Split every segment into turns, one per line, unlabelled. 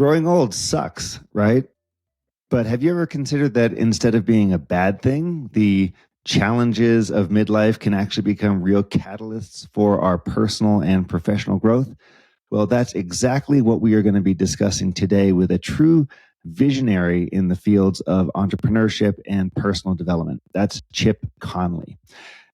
Growing old sucks, right? But have you ever considered that instead of being a bad thing, the challenges of midlife can actually become real catalysts for our personal and professional growth? Well, that's exactly what we are going to be discussing today with a true visionary in the fields of entrepreneurship and personal development. That's Chip Conley.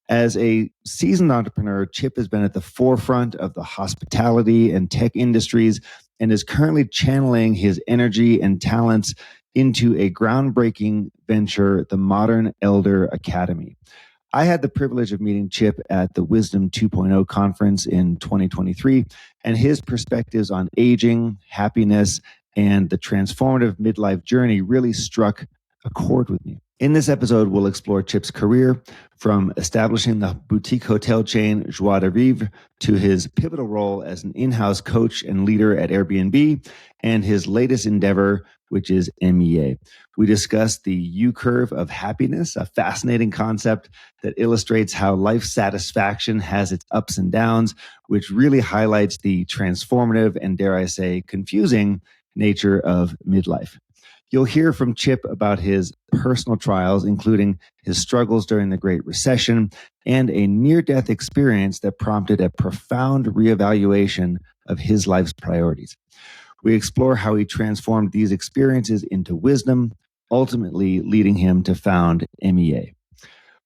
As a seasoned entrepreneur, Chip has been at the forefront of the hospitality and tech industries and is currently channeling his energy and talents into a groundbreaking venture, the Modern Elder Academy. I had the privilege of meeting Chip at the Wisdom 2.0 conference in 2023, and his perspectives on aging, happiness, and the transformative midlife journey really struck a chord with me. In this episode, we'll explore Chip's career from establishing the boutique hotel chain Joie de Vivre to his pivotal role as an in-house coach and leader at Airbnb and his latest endeavor, which is MEA. We discuss the U-curve of happiness, a fascinating concept that illustrates how life satisfaction has its ups and downs, which really highlights the transformative and, dare I say, confusing nature of midlife. You'll hear from Chip about his personal trials, including his struggles during the Great Recession and a near-death experience that prompted a profound reevaluation of his life's priorities. We explore how he transformed these experiences into wisdom, ultimately leading him to found MEA.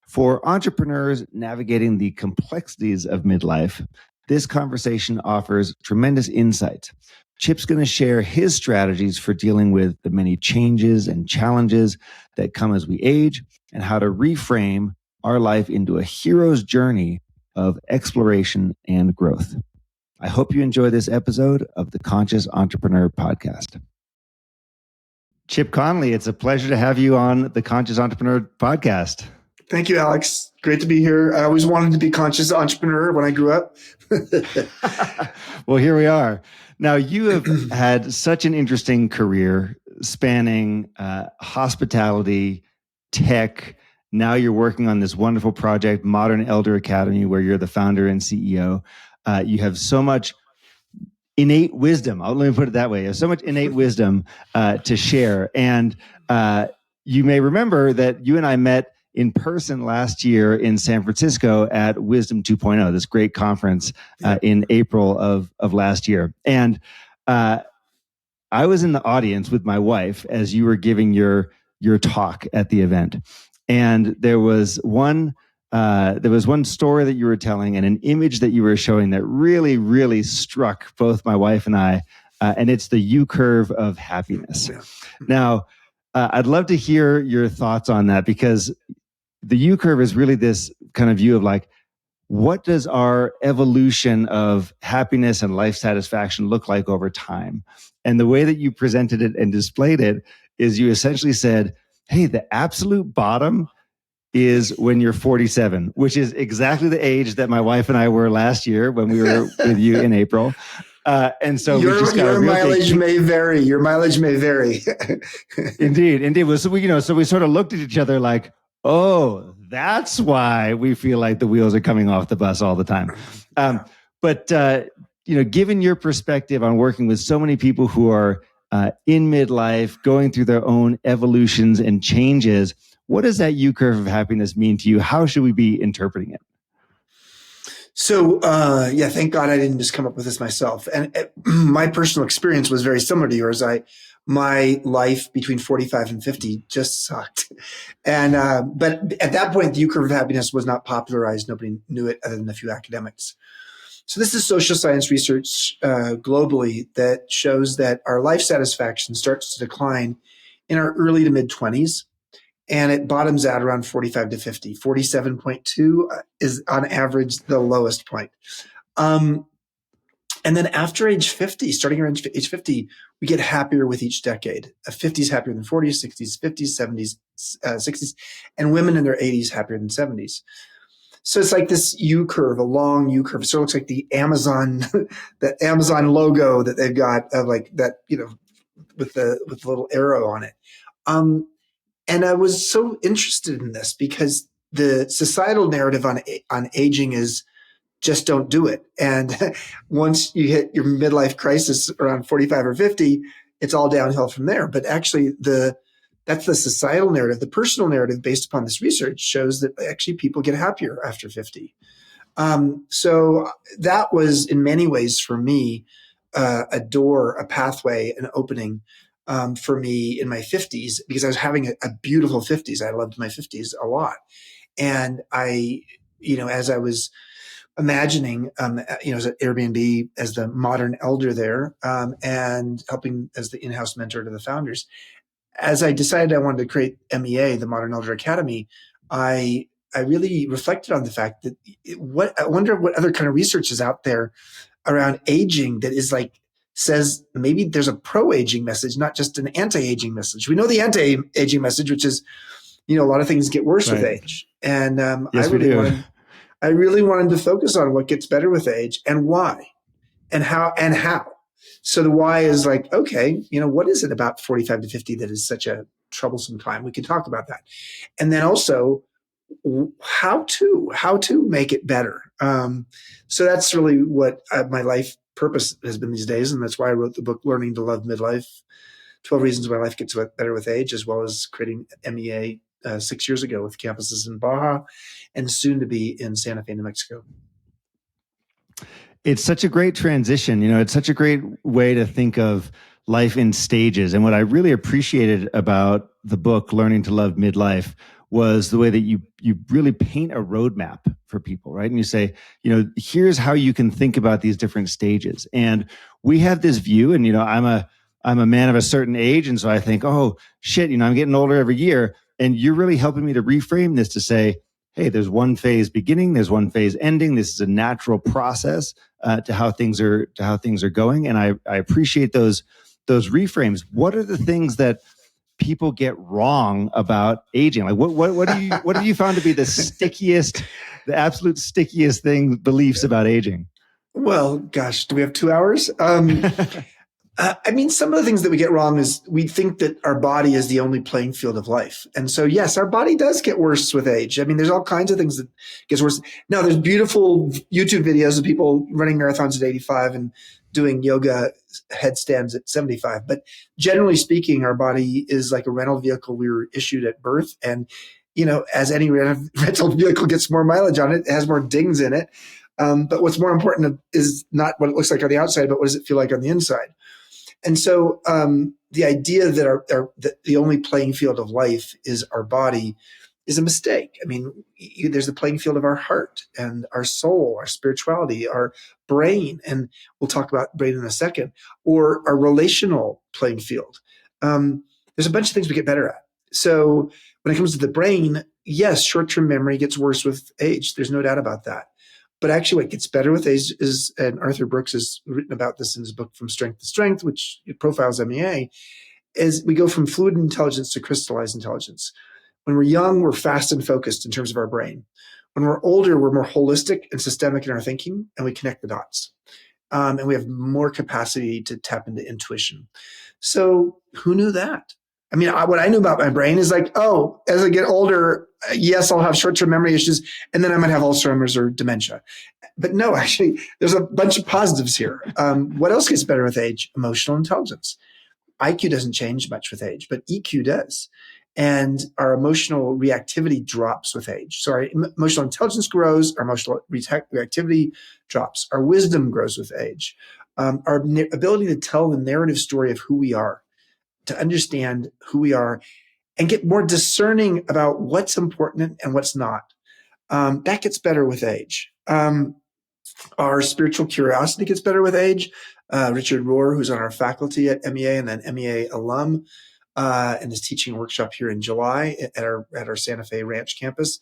For entrepreneurs navigating the complexities of midlife, this conversation offers tremendous insights. Chip's going to share his strategies for dealing with the many changes and challenges that come as we age and how to reframe our life into a hero's journey of exploration and growth. I hope you enjoy this episode of the Conscious Entrepreneur Podcast. Chip Conley, it's a pleasure to have you on the Conscious Entrepreneur Podcast.
Thank you, Alex. Great to be here. I always wanted to be conscious entrepreneur when I grew up.
Well, here we are. Now, you have had such an interesting career spanning hospitality, tech. Now you're working on this wonderful project, Modern Elder Academy, where you're the founder and CEO. You have so much innate wisdom. Let me put it that way. You have so much innate wisdom to share. And you may remember that you and I met in person last year in San Francisco at Wisdom 2.0, this great conference in April of last year. And I was in the audience with my wife as you were giving your talk at the event. And there was one story that you were telling and an image that you were showing that really, really struck both my wife and I. And it's the U-curve of happiness.
Yeah.
Now, I'd love to hear your thoughts on that, because the U-curve is really this kind of view of like, what does our evolution of happiness and life satisfaction look like over time? And the way that you presented it and displayed it is you essentially said, hey, the absolute bottom is when you're 47, which is exactly the age that my wife and I were last year when we were with you in April. And so
your mileage may vary. Your mileage may vary.
Indeed. Well, so we sort of looked at each other like, oh, that's why we feel like the wheels are coming off the bus all the time. But given your perspective on working with so many people who are in midlife, going through their own evolutions and changes, what does that U-curve of happiness mean to you? How should we be interpreting it?
So, thank God I didn't just come up with this myself. And my personal experience was very similar to yours. My life between 45 and 50 just sucked. And, but at that point, the U-curve of happiness was not popularized. Nobody knew it other than a few academics. So this is social science research globally that shows that our life satisfaction starts to decline in our early to mid 20s. And it bottoms out around 45 to 50. 47.2 is on average the lowest point. And then after age 50, starting around age 50, we get happier with each decade. 50s happier than 40s, 60s, 50s, 70s, 60s, and women in their 80s happier than 70s. So it's like this U-curve, a long U-curve. So it looks like the Amazon logo that they've got of like that, with the little arrow on it. And I was so interested in this because the societal narrative on aging is just don't do it. And once you hit your midlife crisis around 45 or 50, it's all downhill from there. But actually, that's the societal narrative. The personal narrative, based upon this research, shows that actually people get happier after 50. So that was, in many ways, for me, a door, a pathway, an opening for me in my 50s, because I was having a beautiful 50s. I loved my 50s a lot. And as I was imagining, as an Airbnb, as the modern elder there, and helping as the in-house mentor to the founders, as I decided I wanted to create MEA, the Modern Elder Academy, I I really reflected on the fact that I wonder what other kind of research is out there around aging that is like says maybe there's a pro-aging message, not just an anti-aging message. We know the anti-aging message, which is a lot of things get worse with
Right.
age, and
Yes, we do.
I really wanted to focus on what gets better with age and why and how. So the why is like, okay, what is it about 45 to 50 that is such a troublesome time? We can talk about that. And then also how to make it better. So that's really what my life purpose has been these days. And that's why I wrote the book, Learning to Love Midlife, 12 Reasons Why Life Gets Better with Age, as well as creating MEA 6 years ago with campuses in Baja and soon to be in Santa Fe, New Mexico.
It's such a great transition. It's such a great way to think of life in stages. And what I really appreciated about the book, Learning to Love Midlife, was the way that you really paint a roadmap for people, right? And you say, here's how you can think about these different stages. And we have this view, and I'm a man of a certain age, and so I think, oh shit, I'm getting older every year. And you're really helping me to reframe this to say, hey, there's one phase beginning, there's one phase ending. This is a natural process to how things are going, and I appreciate those reframes. What are the things that people get wrong about aging? Like what have you found to be the absolute stickiest beliefs about aging?
Well, gosh, do we have 2 hours? Some of the things that we get wrong is we think that our body is the only playing field of life. And so, yes, our body does get worse with age. There's all kinds of things that gets worse. Now, there's beautiful YouTube videos of people running marathons at 85 and doing yoga headstands at 75. But generally speaking, our body is like a rental vehicle we were issued at birth. And, as any rental vehicle gets more mileage on it, it has more dings in it. But what's more important is not what it looks like on the outside, but what does it feel like on the inside? And so the idea that that the only playing field of life is our body is a mistake. There's the playing field of our heart and our soul, our spirituality, our brain, and we'll talk about brain in a second, or our relational playing field. There's a bunch of things we get better at. So when it comes to the brain, yes, short-term memory gets worse with age. There's no doubt about that. But actually what gets better with age is, and Arthur Brooks has written about this in his book, From Strength to Strength, which profiles MEA, is we go from fluid intelligence to crystallized intelligence. When we're young, we're fast and focused in terms of our brain. When we're older, we're more holistic and systemic in our thinking, and we connect the dots. And we have more capacity to tap into intuition. So who knew that? What I knew about my brain is like, oh, as I get older, yes, I'll have short-term memory issues, and then I might have Alzheimer's or dementia. But no, actually, there's a bunch of positives here. What else gets better with age? Emotional intelligence. IQ doesn't change much with age, but EQ does. And our emotional reactivity drops with age. So our emotional intelligence grows, our emotional reactivity drops. Our wisdom grows with age. Our ability to tell the narrative story of who we are, to understand who we are, and get more discerning about what's important and what's not. That gets better with age. Our spiritual curiosity gets better with age. Richard Rohr, who's on our faculty at MEA and an MEA alum, and is teaching a workshop here in July at our Santa Fe Ranch campus.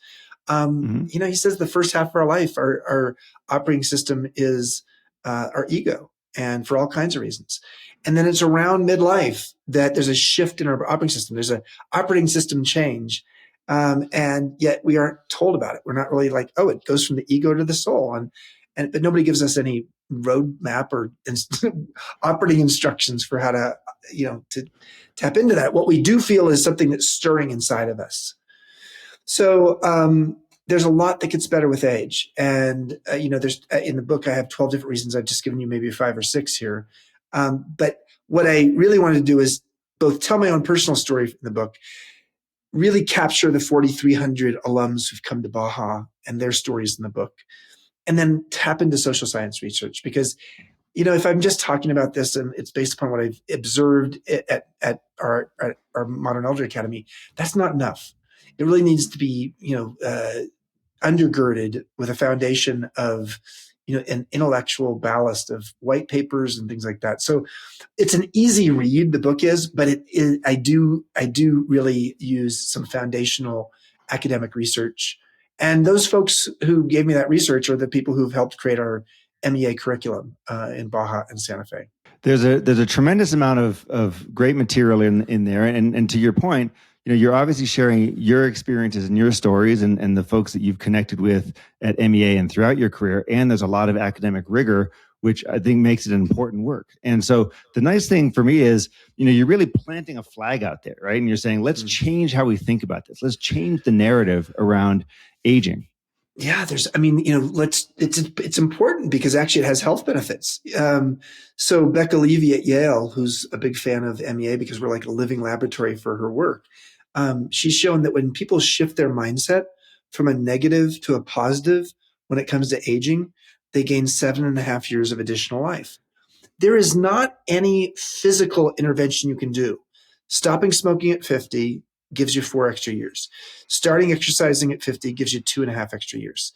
He says the first half of our life, our operating system is our ego, and for all kinds of reasons. And then it's around midlife that there's a shift in our operating system. There's an operating system change. And yet we aren't told about it. We're not really like, oh, it goes from the ego to the soul. But nobody gives us any roadmap or operating instructions for how to tap into that. What we do feel is something that's stirring inside of us. So there's a lot that gets better with age. And, there's in the book, I have 12 different reasons. I've just given you maybe 5 or 6 here. But what I really wanted to do is both tell my own personal story in the book, really capture the 4,300 alums who've come to Baja and their stories in the book, and then tap into social science research. Because, if I'm just talking about this and it's based upon what I've observed at our Modern Elder Academy, that's not enough. It really needs to be, undergirded with a foundation of an intellectual ballast of white papers and things like that. So it's an easy read, the book is, but I do really use some foundational academic research. And those folks who gave me that research are the people who've helped create our MEA curriculum in Baja and Santa Fe.
There's a tremendous amount of great material in there, and to your point, you're obviously sharing your experiences and your stories and the folks that you've connected with at MEA and throughout your career, and there's a lot of academic rigor, which I think makes it an important work. And so the nice thing for me is, you're really planting a flag out there, right? And you're saying, let's change how we think about this. Let's change the narrative around aging.
Yeah, it's important because actually it has health benefits. So Becca Levy at Yale, who's a big fan of MEA because we're like a living laboratory for her work, she's shown that when people shift their mindset from a negative to a positive when it comes to aging, they gain 7.5 years of additional life. There is not any physical intervention you can do. Stopping smoking at 50 gives you 4 extra years. Starting exercising at 50 gives you 2.5 extra years.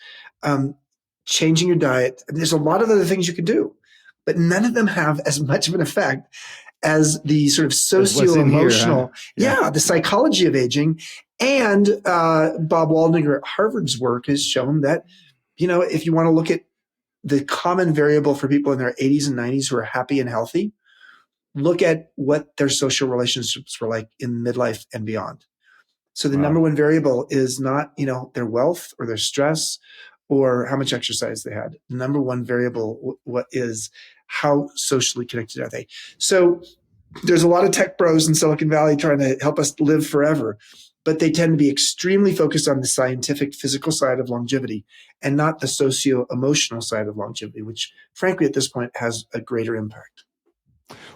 Changing your diet, there's a lot of other things you can do, but none of them have as much of an effect as the sort of socio-emotional, the psychology of aging. And Bob Waldinger at Harvard's work has shown that, if you want to look at the common variable for people in their 80s and 90s who are happy and healthy, look at what their social relationships were like in midlife and beyond. So the number one variable is not, their wealth or their stress or how much exercise they had. The number one variable, what is how socially connected are they? So there's a lot of tech bros in Silicon Valley trying to help us live forever, but they tend to be extremely focused on the scientific, physical side of longevity and not the socio-emotional side of longevity, which frankly at this point has a greater impact.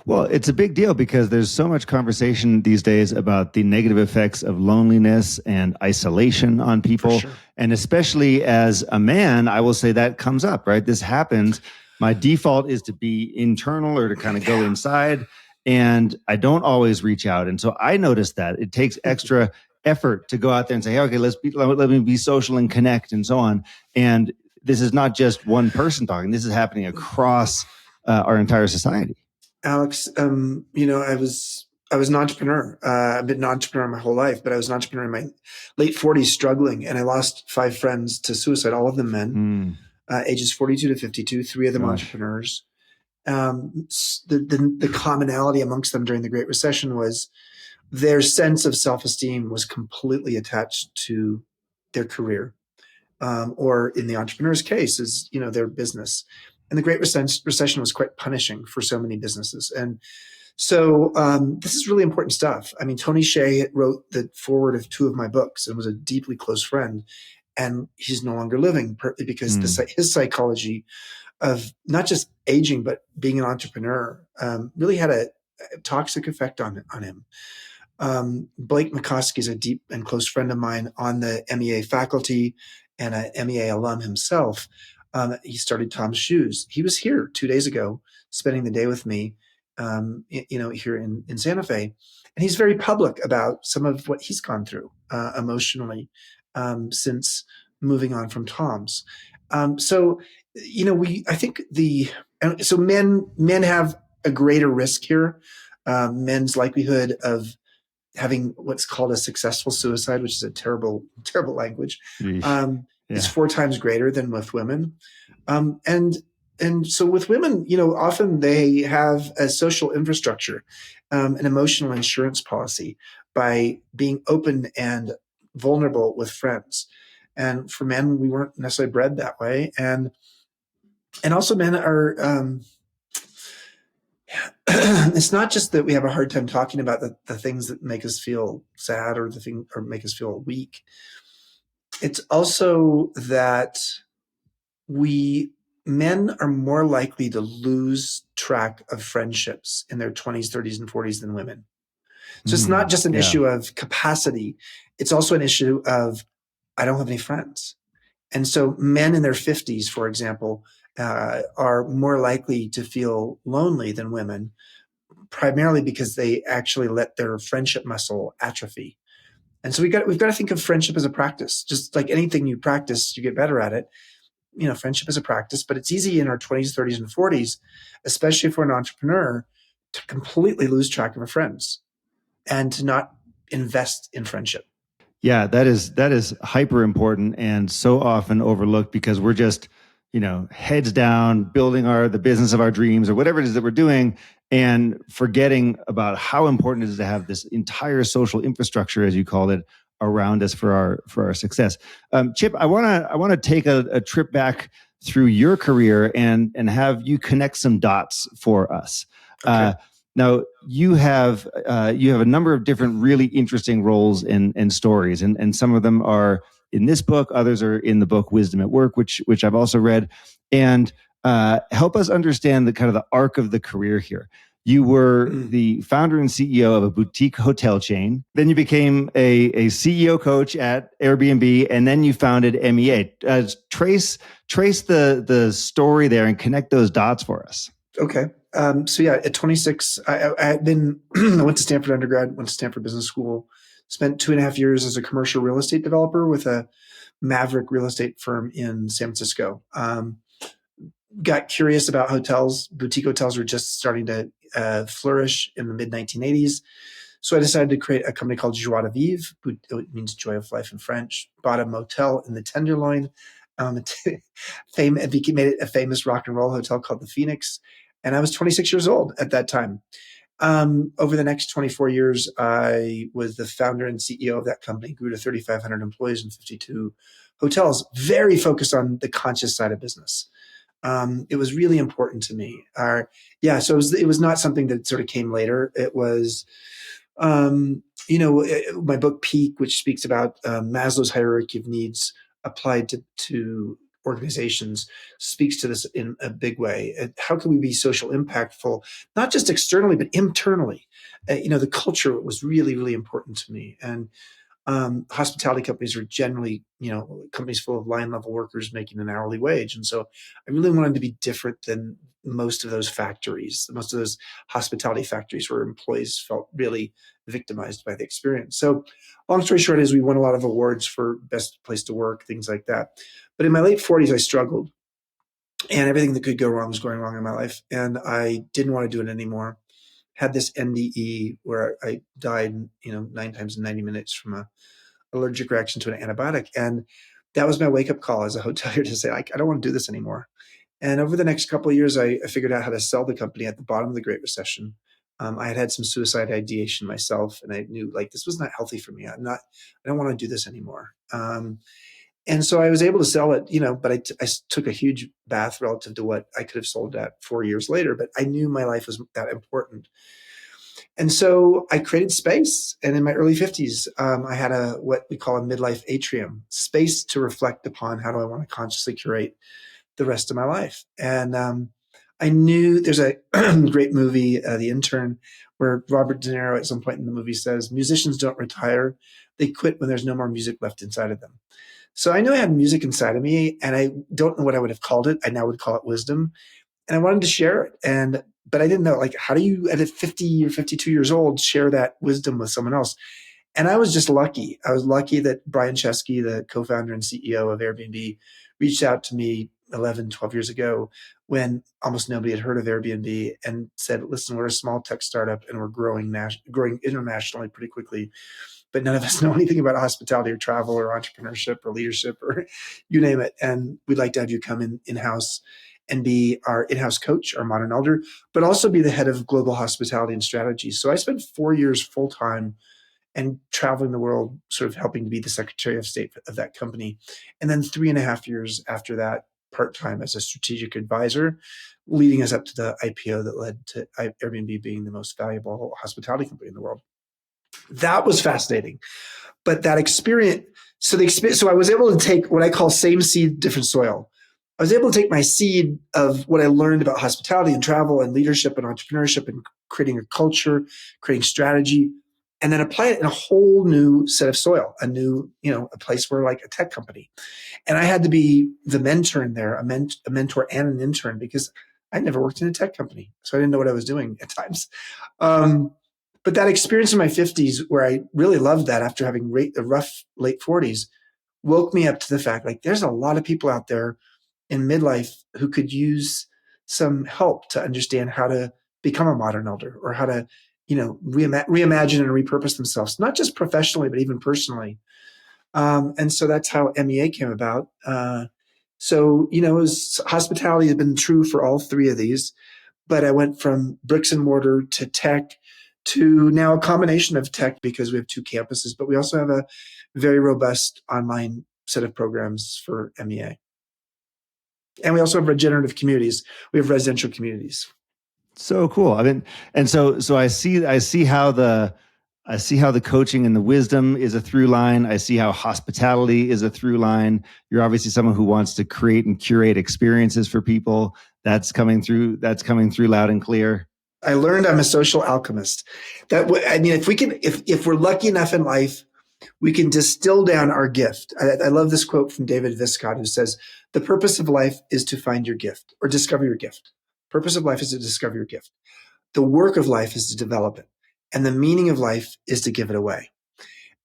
Well, it's a big deal because there's so much conversation these days about the negative effects of loneliness and isolation on people.
Sure.
And especially as a man, I will say that comes up, right? This happens. My default is to be internal or to kind of go inside, and I don't always reach out. And so I noticed that it takes extra effort to go out there and say, hey, okay, let me be social and connect and so on. And this is not just one person talking. This is happening across our entire society.
Alex, I was an entrepreneur. I've been an entrepreneur my whole life, but I was an entrepreneur in my late 40s struggling, and I lost 5 friends to suicide, all of them men, ages 42 to 52, 3 of them entrepreneurs. The commonality amongst them during the Great Recession was their sense of self-esteem was completely attached to their career, or in the entrepreneur's case is, their business. And the Great Recession was quite punishing for so many businesses. And so this is really important stuff. I mean, Tony Hsieh wrote the foreword of 2 of my books and was a deeply close friend. And he's no longer living, partly because his psychology of not just aging, but being an entrepreneur really had a toxic effect on him. Blake McCoskey is a deep and close friend of mine on the MEA faculty and an MEA alum himself. He started Tom's Shoes. He was here 2 days ago, spending the day with me, here in Santa Fe. And he's very public about some of what he's gone through emotionally since moving on from Tom's. So men have a greater risk here. Men's likelihood of having what's called a successful suicide, which is a terrible, terrible language, is 4 times greater than with women. And so with women, often they have a social infrastructure, an emotional insurance policy by being open and vulnerable with friends. And for men, we weren't necessarily bred that way. And also men are, it's not just that we have a hard time talking about the things that make us feel sad or make us feel weak. It's also that we men are more likely to lose track of friendships in their 20s, 30s, and 40s than women. So it's not just an
Yeah.
issue of capacity, it's also an issue of, I don't have any friends. And so men in their 50s, for example, are more likely to feel lonely than women, primarily because they actually let their friendship muscle atrophy. And so we've got to think of friendship as a practice. Just like anything you practice, you get better at it. You know, friendship is a practice, but it's easy in our 20s, 30s, and 40s, especially for an entrepreneur, to completely lose track of our friends and to not invest in friendship.
Yeah, that is hyper important and so often overlooked because we're just, heads down, building the business of our dreams or whatever it is that we're doing, and forgetting about how important it is to have this entire social infrastructure, as you called it, around us for our success. Chip, I want to take a trip back through your career and have you connect some dots for us.
Okay.
Now you have a number of different really interesting roles and stories, and some of them are in this book, others are in the book Wisdom at Work, which I've also read, and help us understand the kind of the arc of the career here. You were
Mm.
the founder and CEO of a boutique hotel chain. Then you became a CEO coach at Airbnb, and then you founded MEA. Trace the story there and connect those dots for us.
Okay. So yeah, at 26, I had been, I went to Stanford undergrad, went to Stanford Business School, spent 2.5 years as a commercial real estate developer with a maverick real estate firm in San Francisco. Got curious about hotels. Boutique hotels were just starting to flourish in the mid 1980s. So I decided to create a company called Joie de Vivre. It means joy of life in French. Bought a motel in the Tenderloin. Made it a famous rock and roll hotel called the Phoenix. And I was 26 years old at that time. Over the next 24 years, I was the founder and CEO of that company, grew to 3,500 employees and 52 hotels, very focused on the conscious side of business. It was really important to me. So it was not something that sort of came later. It was, my book Peak, which speaks about Maslow's hierarchy of needs applied to organizations, speaks to this in a big way. How can we be social impactful, not just externally, but internally? The culture was really, really important to me. And hospitality companies are generally, companies full of line level workers making an hourly wage. And so I really wanted to be different than most of those factories, most of those hospitality factories where employees felt really victimized by the experience. So long story short is we won a lot of awards for best place to work, things like that. But in my late 40s, I struggled and everything that could go wrong was going wrong in my life. And I didn't want to do it anymore. Had this NDE where I died, 9 times in 90 minutes from a allergic reaction to an antibiotic. And that was my wake up call as a hotelier to say, I don't want to do this anymore. And over the next couple of years, I figured out how to sell the company at the bottom of the Great Recession. I had some suicide ideation myself, and I knew like this was not healthy for me. I don't want to do this anymore. And so I was able to sell it, but I took a huge bath relative to what I could have sold at 4 years later. But I knew my life was that important. And so I created space. And in my early 50s, I had what we call a midlife atrium, space to reflect upon how do I want to consciously curate the rest of my life. And I knew there's a great movie, The Intern, where Robert De Niro at some point in the movie says, musicians don't retire. They quit when there's no more music left inside of them. So I knew I had music inside of me, and I don't know what I would have called it. I now would call it wisdom. And I wanted to share it. But I didn't know, like, how do you at 50 or 52 years old share that wisdom with someone else? And I was just lucky. I was lucky that Brian Chesky, the co-founder and CEO of Airbnb, reached out to me 11, 12 years ago when almost nobody had heard of Airbnb and said, listen, we're a small tech startup and we're growing internationally pretty quickly. But none of us know anything about hospitality or travel or entrepreneurship or leadership or you name it. And we'd like to have you come in-house and be our in-house coach, our modern elder, but also be the head of global hospitality and strategy. So I spent 4 years full-time and traveling the world, sort of helping to be the Secretary of State of that company. And then 3.5 years after that, part-time as a strategic advisor, leading us up to the IPO that led to Airbnb being the most valuable hospitality company in the world. That was fascinating. But that experience, so I was able to take what I call same seed, different soil. I was able to take my seed of what I learned about hospitality and travel and leadership and entrepreneurship and creating a culture, creating strategy, and then apply it in a whole new set of soil, a new, a place where like a tech company. And I had to be the mentor in there, a mentor and an intern, because I never worked in a tech company. So I didn't know what I was doing at times. Um, but that experience in my 50s, where I really loved that after having a rough late 40s, woke me up to the fact like there's a lot of people out there in midlife who could use some help to understand how to become a modern elder, or how to, reimagine and repurpose themselves, not just professionally, but even personally. And so that's how MEA came about. Hospitality has been true for all three of these, but I went from bricks and mortar to tech to now a combination of tech, because we have two campuses, but we also have a very robust online set of programs for MEA. And we also have regenerative communities. We have residential communities.
So cool. I mean, and so I see how the coaching and the wisdom is a through line. I see how hospitality is a through line. You're obviously someone who wants to create and curate experiences for people. That's coming through. That's coming through loud and clear.
I learned I'm a social alchemist. If we can, if we're lucky enough in life, we can distill down our gift. I love this quote from David Viscott, who says, "The purpose of life is to find your gift or discover your gift. Purpose of life is to discover your gift. The work of life is to develop it. And the meaning of life is to give it away."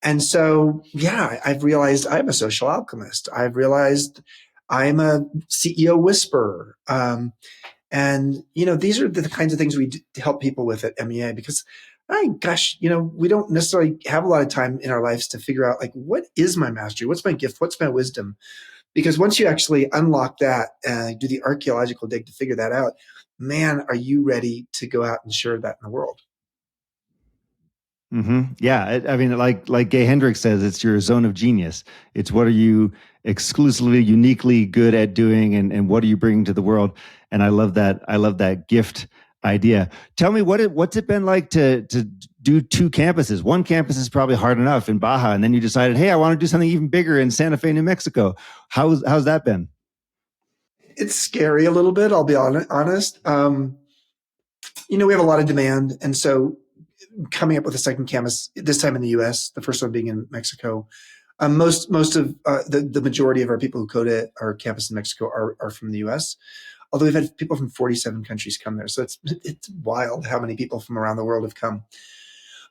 And so, yeah, I've realized I'm a social alchemist. I've realized I'm a CEO whisperer. And, these are the kinds of things we help people with at MEA, because, gosh, we don't necessarily have a lot of time in our lives to figure out, like, what is my mastery? What's my gift? What's my wisdom? Because once you actually unlock that and do the archaeological dig to figure that out, man, are you ready to go out and share that in the world?
Yeah, I mean, like Gay Hendricks says, it's your zone of genius. It's what are you exclusively, uniquely good at doing, and what are you bringing to the world? And I love that. I love that gift idea. Tell me what's it been like to do two campuses? One campus is probably hard enough in Baja, and then you decided, hey, I want to do something even bigger in Santa Fe, New Mexico. How's that been?
It's scary a little bit, I'll be honest. We have a lot of demand. And so coming up with a second campus, this time in the US, the first one being in Mexico, most of the majority of our people who code at our campus in Mexico are from the US. Although we've had people from 47 countries come there. So it's wild how many people from around the world have come.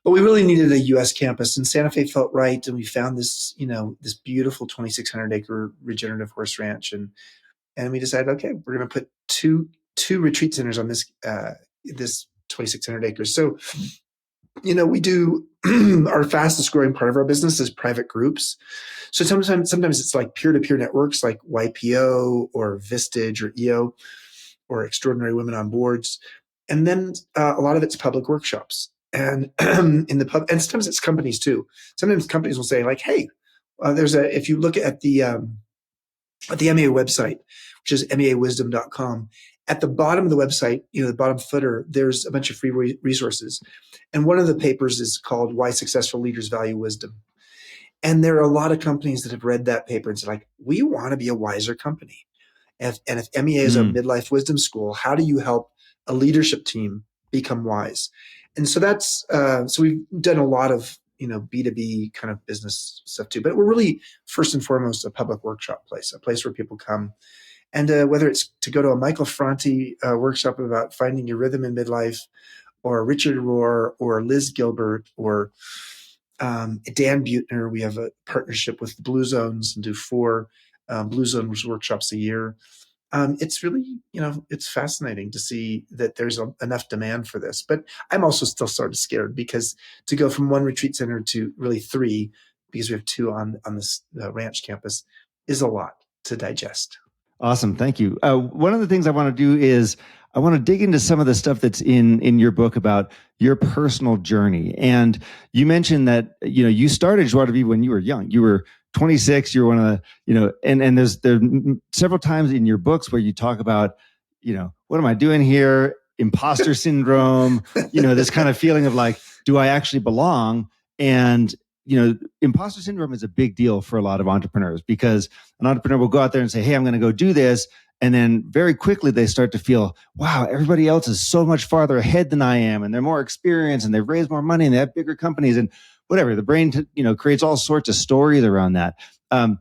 But we really needed a US campus, and Santa Fe felt right. And we found this, this beautiful 2,600 acre regenerative horse ranch. And we decided, okay, we're going to put two retreat centers on this 2,600 acres. So, we do our fastest growing part of our business is private groups. So sometimes it's like peer-to-peer networks like YPO or Vistage or EO or Extraordinary Women on Boards. And then a lot of it's public workshops. And and sometimes it's companies too. Sometimes companies will say like, hey, if you look at the MEA website, which is meawisdom.com, at the bottom of the website, the bottom footer, there's a bunch of free resources. And one of the papers is called Why Successful Leaders Value Wisdom. And there are a lot of companies that have read that paper and said, like, we want to be a wiser company. And if MEA is a midlife wisdom school, how do you help a leadership team become wise? And so so we've done a lot of, B2B kind of business stuff too. But we're really, first and foremost, a public workshop place, a place where people come. And whether it's to go to a Michael Franti workshop about finding your rhythm in midlife, or Richard Rohr, or Liz Gilbert, or Dan Buettner. We have a partnership with Blue Zones and do 4 Blue Zones workshops a year. It's really, it's fascinating to see that there's enough demand for this. But I'm also still sort of scared, because to go from 1 retreat center to really 3, because we have 2 on this ranch campus, is a lot to digest.
Awesome. Thank you. One of the things I want to do is I want to dig into some of the stuff that's in your book about your personal journey. And you mentioned that, you started Joie de Vivre when you were young. You were 26. You were one of the, and there several times in your books where you talk about, what am I doing here? Imposter syndrome, this kind of feeling of like, do I actually belong? And imposter syndrome is a big deal for a lot of entrepreneurs, because an entrepreneur will go out there and say, hey, I'm going to go do this. And then very quickly they start to feel, wow, everybody else is so much farther ahead than I am, and they're more experienced, and they've raised more money, and they have bigger companies, and whatever. The brain, creates all sorts of stories around that. Um,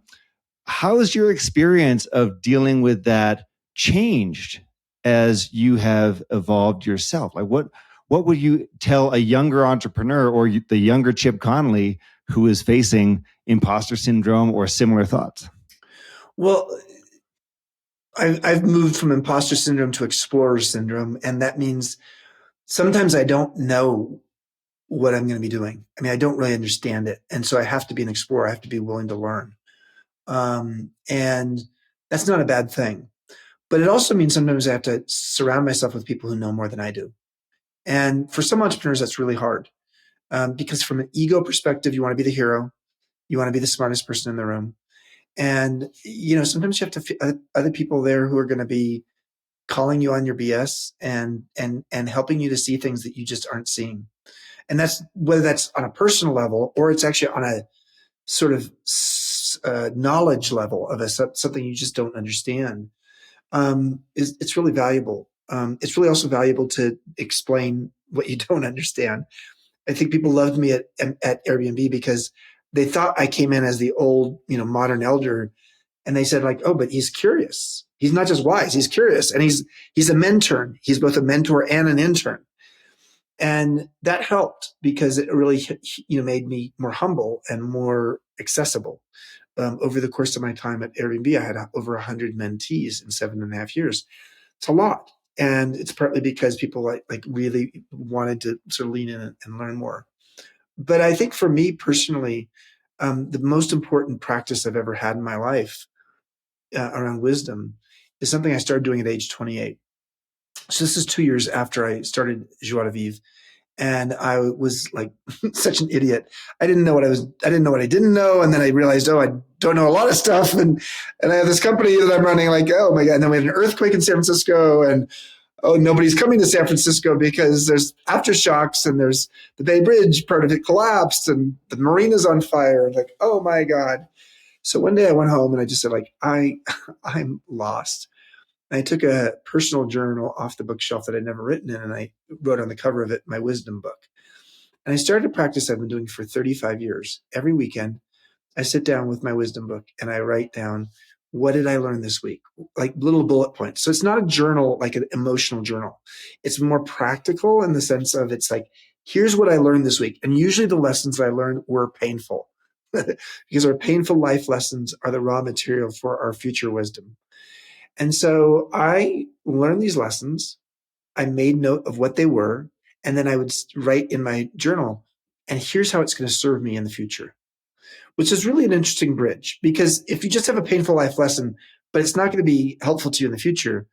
how has your experience of dealing with that changed as you have evolved yourself? Like what would you tell a younger entrepreneur or the younger Chip Conley who is facing imposter syndrome or similar thoughts?
Well, I've moved from imposter syndrome to explorer syndrome, and that means sometimes I don't know what I'm going to be doing. I mean, I don't really understand it, and so I have to be an explorer. I have to be willing to learn, and that's not a bad thing. But it also means sometimes I have to surround myself with people who know more than I do. And for some entrepreneurs, that's really hard, because from an ego perspective, you want to be the hero, you want to be the smartest person in the room, and sometimes you have to other people there who are going to be calling you on your BS and helping you to see things that you just aren't seeing. And that's whether that's on a personal level or it's actually on a sort of knowledge level of something you just don't understand. It's really valuable. It's really also valuable to explain what you don't understand. I think people loved me at Airbnb because they thought I came in as the old, modern elder, and they said like, oh, but he's curious. He's not just wise, he's curious. And he's a mentor. He's both a mentor and an intern. And that helped because it really, made me more humble and more accessible. Over the course of my time at Airbnb, I had over 100 mentees in 7.5 years. It's a lot. And it's partly because people like really wanted to sort of lean in and learn more. But I think for me personally, the most important practice I've ever had in my life around wisdom is something I started doing at age 28. So this is 2 years after I started Joie de Vivre. And I was like such an idiot. I didn't know what I didn't know. And then I realized, oh, I don't know a lot of stuff. And I have this company that I'm running like, oh my God. And then we had an earthquake in San Francisco, and oh, nobody's coming to San Francisco because there's aftershocks, and there's the Bay Bridge, part of it collapsed, and the marina's on fire. Like, oh my God. So one day I went home and I just said like, I'm lost. And I took a personal journal off the bookshelf that I'd never written in, and I wrote on the cover of it my wisdom book. And I started a practice I've been doing for 35 years. Every weekend, I sit down with my wisdom book and I write down, what did I learn this week? Like little bullet points. So it's not a journal, like an emotional journal. It's more practical in the sense of it's like, here's what I learned this week. And usually the lessons I learned were painful because our painful life lessons are the raw material for our future wisdom. And so I learned these lessons. I made note of what they were. And then I would write in my journal, and here's how it's going to serve me in the future, which is really an interesting bridge. Because if you just have a painful life lesson, but it's not going to be helpful to you in the future,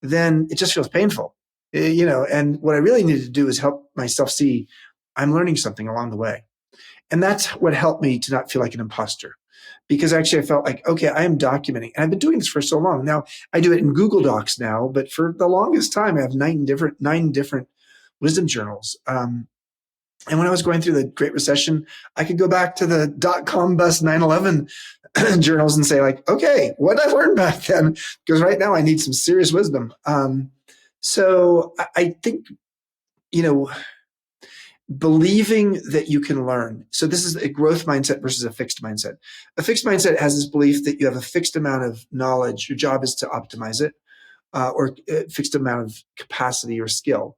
then it just feels painful. And what I really needed to do is help myself see I'm learning something along the way. And that's what helped me to not feel like an imposter, because actually I felt like, okay, I am documenting. And I've been doing this for so long. Now I do it in Google Docs now, but for the longest time, I have nine different wisdom journals. And when I was going through the Great Recession, I could go back to the .com bust 9/11 journals and say like, okay, what did I learn back then? Because right now I need some serious wisdom. So I think, you know, believing that you can learn. So this is a growth mindset versus a fixed mindset. A fixed mindset has this belief that you have a fixed amount of knowledge. Your job is to optimize it, or a fixed amount of capacity or skill,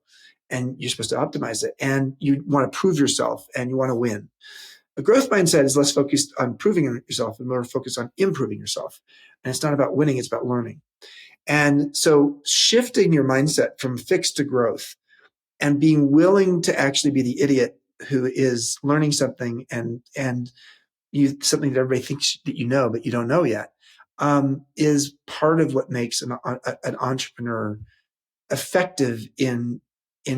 and you're supposed to optimize it. And you want to prove yourself and you want to win. A growth mindset is less focused on proving yourself and more focused on improving yourself. And it's not about winning, it's about learning. And so shifting your mindset from fixed to growth and being willing to actually be the idiot who is learning something and you something that everybody thinks that you know but you don't know yet, is part of what makes an entrepreneur effective in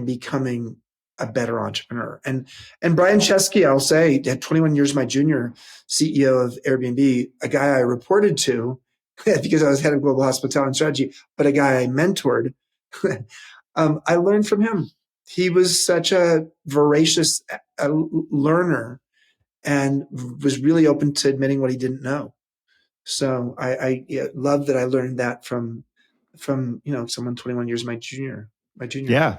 becoming a better entrepreneur. And Brian Chesky, I'll say, at 21 years my junior, CEO of Airbnb, a guy I reported to because I was head of global hospitality and strategy, but a guy I mentored. I learned from him. He was such a voracious learner and was really open to admitting what he didn't know. So I love that I learned that from from, someone 21 years my junior.
Yeah.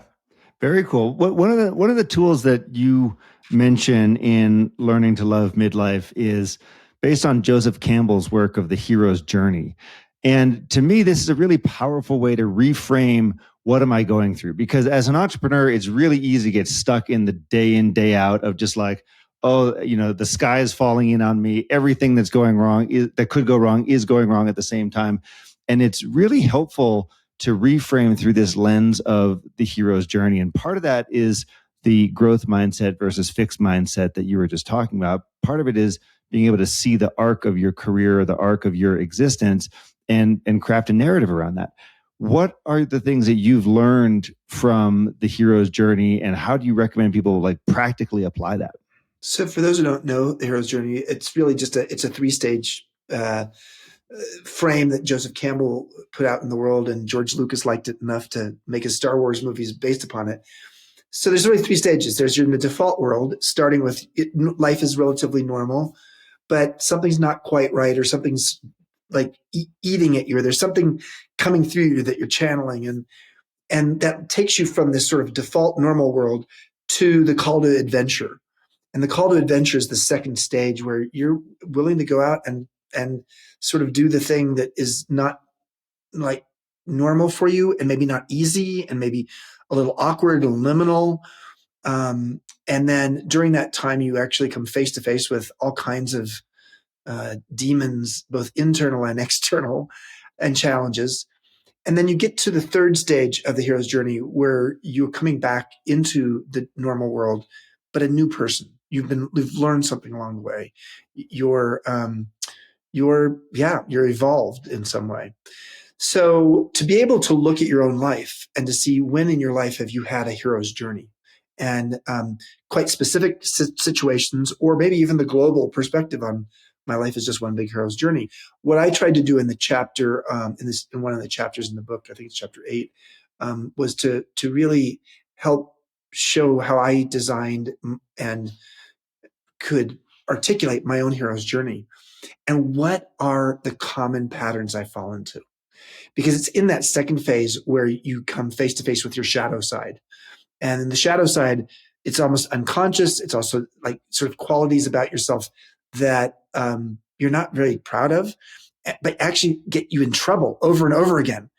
Very cool. One of the tools that you mention in Learning to Love Midlife is based on Joseph Campbell's work of the hero's journey. And to me, this is a really powerful way to reframe what am I going through? Because as an entrepreneur, it's really easy to get stuck in the day in, day out of just like, oh, the sky is falling in on me. Everything that's going wrong that could go wrong is going wrong at the same time. And it's really helpful to reframe through this lens of the hero's journey. And part of that is the growth mindset versus fixed mindset that you were just talking about. Part of it is being able to see the arc of your career, the arc of your existence, and craft a narrative around that. What are the things that you've learned from the hero's journey, and how do you recommend people like practically apply that?
So for those who don't know the hero's journey, it's really just it's a 3-stage frame that Joseph Campbell put out in the world, and George Lucas liked it enough to make his Star Wars movies based upon it. So there's really 3 stages. There's in the default world, starting with life is relatively normal, but something's not quite right, or something's like eating at you, or there's something coming through you that you're channeling, and that takes you from this sort of default normal world to the call to adventure. And the call to adventure is the second stage, where you're willing to go out and sort of do the thing that is not like normal for you, and maybe not easy, and maybe a little awkward and liminal. And then during that time, you actually come face to face with all kinds of demons, both internal and external, and challenges. And then you get to the third stage of the hero's journey, where you're coming back into the normal world, but a new person. You've learned something along the way. You're evolved in some way. So to be able to look at your own life and to see when in your life have you had a hero's journey, and quite specific situations, or maybe even the global perspective on my life is just one big hero's journey. What I tried to do in the chapter, in one of the chapters in the book, I think it's chapter 8, was to really help show how I designed and could articulate my own hero's journey, and what are the common patterns I fall into. Because it's in that second phase where you come face to face with your shadow side. And in the shadow side, it's almost unconscious. It's also like sort of qualities about yourself that you're not very proud of, but actually get you in trouble over and over again.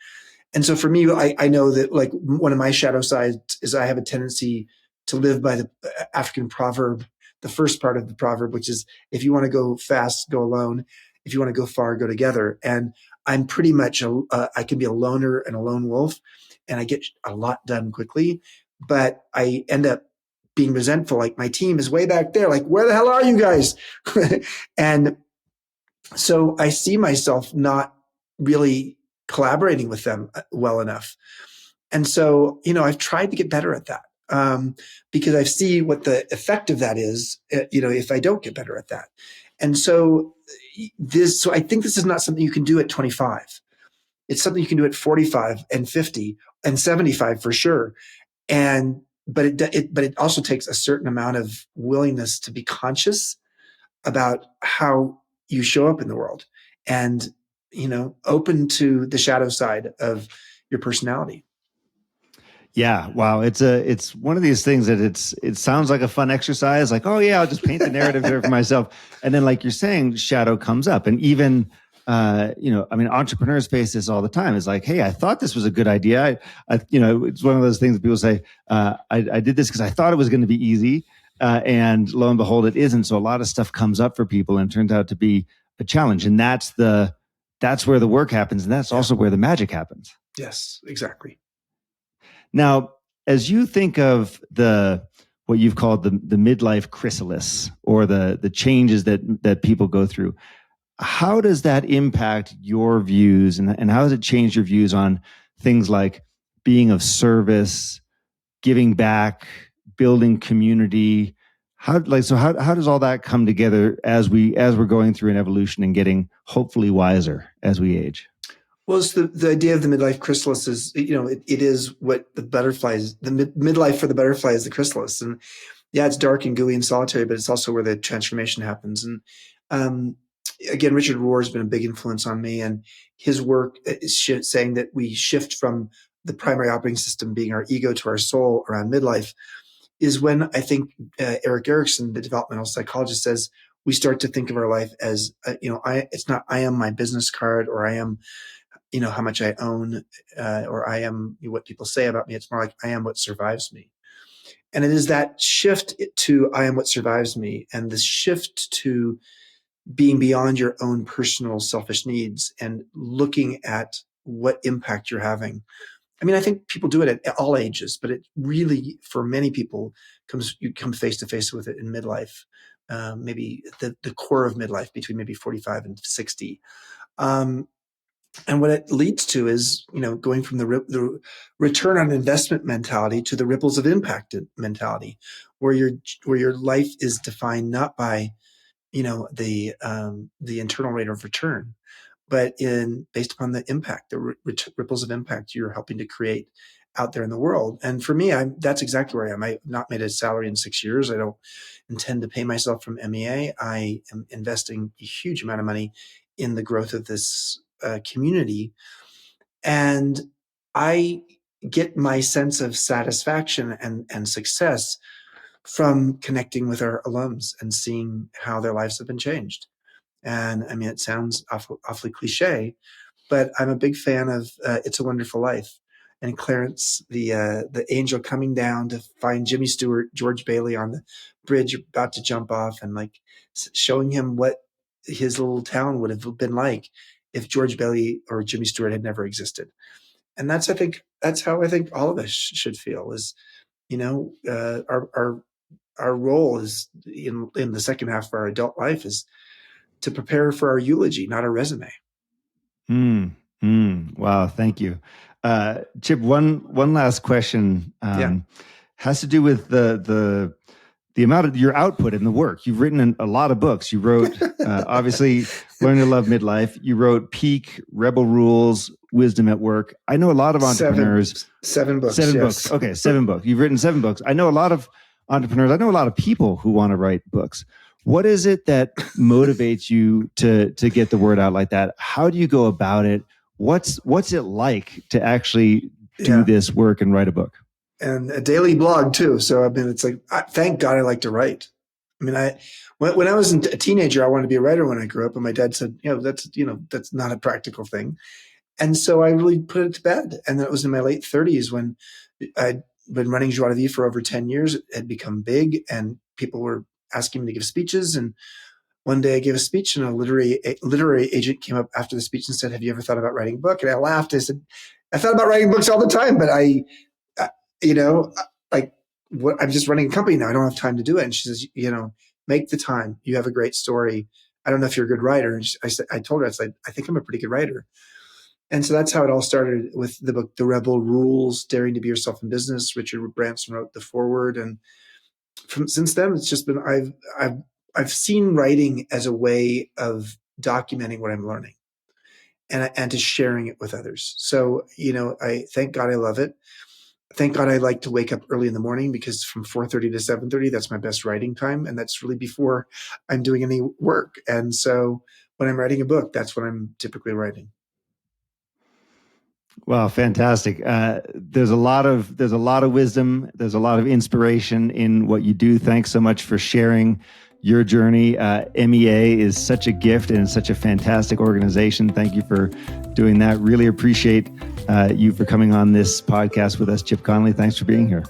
And so for me, I know that like one of my shadow sides is I have a tendency to live by the African proverb, the first part of the proverb, which is, if you want to go fast, go alone. If you want to go far, go together. And I'm pretty much, I can be a loner and a lone wolf, and I get a lot done quickly, but I end up being resentful. Like, my team is way back there. Like, where the hell are you guys? And so I see myself not really collaborating with them well enough. And so, I've tried to get better at that, because I see what the effect of that is, if I don't get better at that. And so so I think this is not something you can do at 25. It's something you can do at 45 and 50 and 75 for sure. But it also takes a certain amount of willingness to be conscious about how you show up in the world, and, open to the shadow side of your personality.
Yeah, wow. It's one of these things that it sounds like a fun exercise, like, oh yeah, I'll just paint the narrative here for myself. And then, like you're saying, shadow comes up. And even I mean, entrepreneurs face this all the time. It's like, hey, I thought this was a good idea. It's one of those things that people say, I did this because I thought it was going to be easy. And lo and behold, it isn't. So a lot of stuff comes up for people and turns out to be a challenge. And that's where the work happens. And that's also where the magic happens.
Yes, exactly.
Now, as you think of what you've called the midlife chrysalis, or the changes that people go through, how does that impact your views, and how does it change your views on things like being of service, giving back, building community? How does all that come together as we're going through an evolution and getting hopefully wiser as we age?
Well, it's the idea of the midlife chrysalis is, it is what the butterflies, the midlife for the butterfly is the chrysalis. And yeah, it's dark and gooey and solitary, but it's also where the transformation happens. And again, Richard Rohr has been a big influence on me, and his work is saying that we shift from the primary operating system being our ego to our soul around midlife is when I think Eric Erickson, the developmental psychologist, says we start to think of our life as, it's not I am my business card, or I am, how much I own, or I am what people say about me. It's more like I am what survives me. And it is that shift to I am what survives me, and this shift to being beyond your own personal selfish needs and looking at what impact you're having. I mean, I think people do it at all ages, but it really, for many people, you come face to face with it in midlife, maybe the core of midlife between maybe 45 and 60. And what it leads to is, going from the return on investment mentality to the ripples of impact mentality, where your life is defined not by, the internal rate of return, but based upon the impact, the ripples of impact you're helping to create out there in the world. And for me, that's exactly where I am. I've not made a salary in 6 years. I don't intend to pay myself from MEA. I am investing a huge amount of money in the growth of this community. And I get my sense of satisfaction and success from connecting with our alums and seeing how their lives have been changed. And I mean, it sounds awfully cliche, but I'm a big fan of It's a Wonderful Life. And Clarence, the angel coming down to find Jimmy Stewart, George Bailey on the bridge about to jump off, and like showing him what his little town would have been like if George Bailey or Jimmy Stewart had never existed. And that's how I think all of us should feel is, our role is in the second half of our adult life is to prepare for our eulogy, not a resume.
Wow, thank you. Chip, one last question has to do with the amount of your output in the work. You've written a lot of books. You wrote, obviously, Learn to Love Midlife. You wrote Peak, Rebel Rules, Wisdom at Work. I know a lot of entrepreneurs.
Seven books.
Seven books. Okay, 7 books. You've written 7 books. I know a lot of entrepreneurs. I know a lot of people who want to write books. What is it that motivates you to get the word out like that? How do you go about it? What's it like to actually do this work and write a book?
And a daily blog too. So I mean, it's like, thank God I like to write. I mean, when I was a teenager, I wanted to be a writer when I grew up, and my dad said, that's not a practical thing. And so I really put it to bed. And then it was in my late 30s when I'd been running Joie de Vie for over 10 years. It had become big, and people were asking me to give speeches. And one day I gave a speech, and a literary agent came up after the speech and said, "Have you ever thought about writing a book?" And I laughed. I said, "I thought about writing books all the time, but I'm just running a company now. I don't have time to do it." And she says, "Make the time. You have a great story. I don't know if you're a good writer." And I told her, I think I'm a pretty good writer. And so that's how it all started with the book, The Rebel Rules, Daring to Be Yourself in Business. Richard Branson wrote the foreword. And since then, it's just been, I've seen writing as a way of documenting what I'm learning and to sharing it with others. So, I thank God I love it. Thank God I like to wake up early in the morning, because from 4:30 to 7:30, that's my best writing time. And that's really before I'm doing any work. And so when I'm writing a book, that's what I'm typically writing.
Wow, fantastic. There's a lot of wisdom. There's a lot of inspiration in what you do. Thanks so much for sharing your journey. MEA is such a gift and such a fantastic organization. Thank you for doing that. Really appreciate you for coming on this podcast with us, Chip Conley. Thanks for being here.